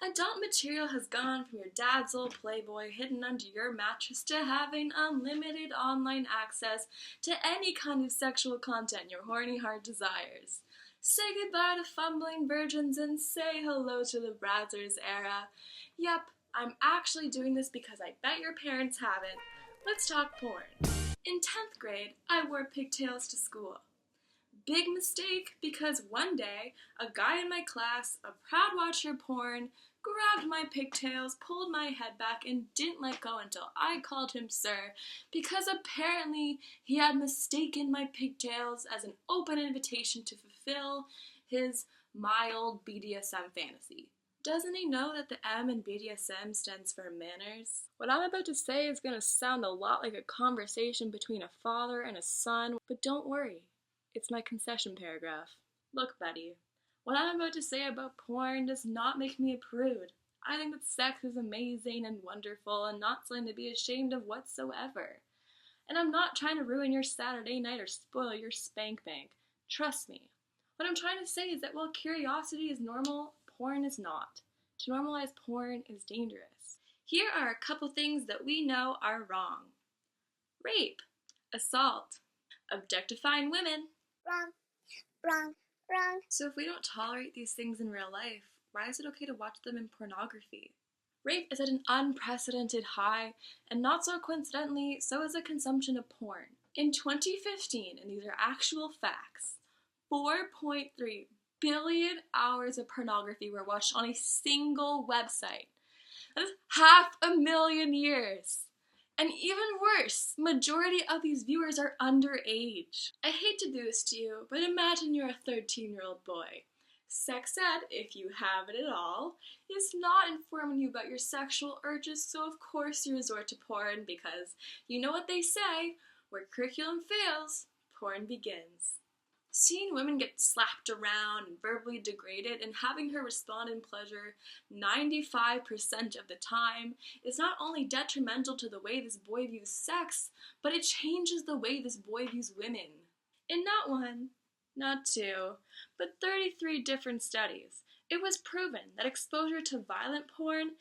Adult material has gone from your dad's old Playboy hidden under your mattress to having unlimited online access to any kind of sexual content your horny heart desires. Say goodbye to fumbling virgins and say hello to the Brazzers era. Yep, I'm actually doing this because I bet your parents haven't. Let's talk porn. In 10th grade, I wore pigtails to school. Big mistake, because one day, a guy in my class, a proud watcher of porn, grabbed my pigtails, pulled my head back, and didn't let go until I called him sir, because apparently he had mistaken my pigtails as an open invitation to fulfill his mild BDSM fantasy. Doesn't he know that the M in BDSM stands for manners? What I'm about to say is going to sound a lot like a conversation between a father and a son, but don't worry. It's my concession paragraph. Look, Betty, what I'm about to say about porn does not make me a prude. I think that sex is amazing and wonderful and not something to be ashamed of whatsoever. And I'm not trying to ruin your Saturday night or spoil your spank bank. Trust me. What I'm trying to say is that while curiosity is normal, porn is not. To normalize porn is dangerous. Here are a couple things that we know are wrong. Rape, assault, objectifying women. Wrong. So if we don't tolerate these things in real life, why is it okay to watch them in pornography? Rape is at an unprecedented high, and not so coincidentally, so is the consumption of porn. In 2015, and these are actual facts, 4.3 billion hours of pornography were watched on a single website. That is 500,000 years. And even worse, majority of these viewers are underage. I hate to do this to you, but imagine you're a 13-year-old boy. Sex ed, if you have it at all, is not informing you about your sexual urges, so of course you resort to porn because you know what they say, where curriculum fails, porn begins. Seeing women get slapped around and verbally degraded and having her respond in pleasure 95% of the time is not only detrimental to the way this boy views sex, but it changes the way this boy views women. In not one, not two, but 33 different studies, it was proven that exposure to violent porn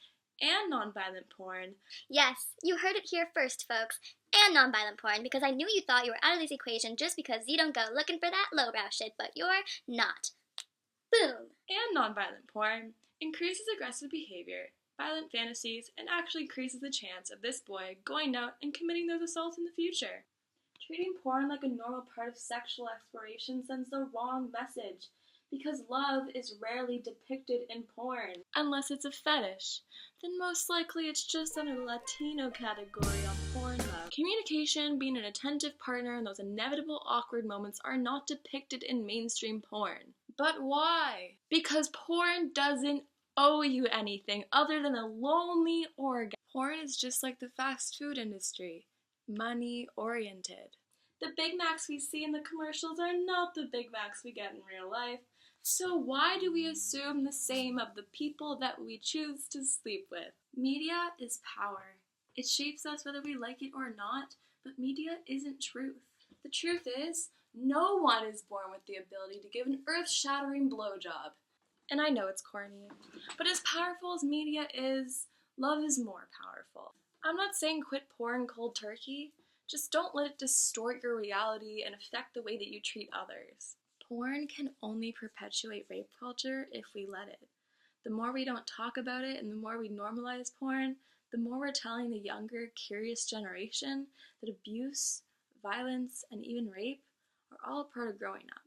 and non-violent porn. Yes, you heard it here first, folks. And non-violent porn, because I knew you thought you were out of this equation just because you don't go looking for that lowbrow shit, but you're not. Boom! And non-violent porn increases aggressive behavior, violent fantasies, and actually increases the chance of this boy going out and committing those assaults in the future. Treating porn like a normal part of sexual exploration sends the wrong message, because love is rarely depicted in porn. Unless it's a fetish, then most likely it's just under the Latino category on Pornhub. Communication, being an attentive partner, and those inevitable awkward moments are not depicted in mainstream porn. But why? Because porn doesn't owe you anything other than a lonely orgasm. Porn is just like the fast food industry, money-oriented. The Big Macs we see in the commercials are not the Big Macs we get in real life. So why do we assume the same of the people that we choose to sleep with? Media is power. It shapes us whether we like it or not, but media isn't truth. The truth is, no one is born with the ability to give an earth-shattering blowjob. And I know it's corny, but as powerful as media is, love is more powerful. I'm not saying quit porn cold turkey, just don't let it distort your reality and affect the way that you treat others. Porn can only perpetuate rape culture if we let it. The more we don't talk about it and the more we normalize porn, the more we're telling the younger, curious generation that abuse, violence, and even rape are all a part of growing up.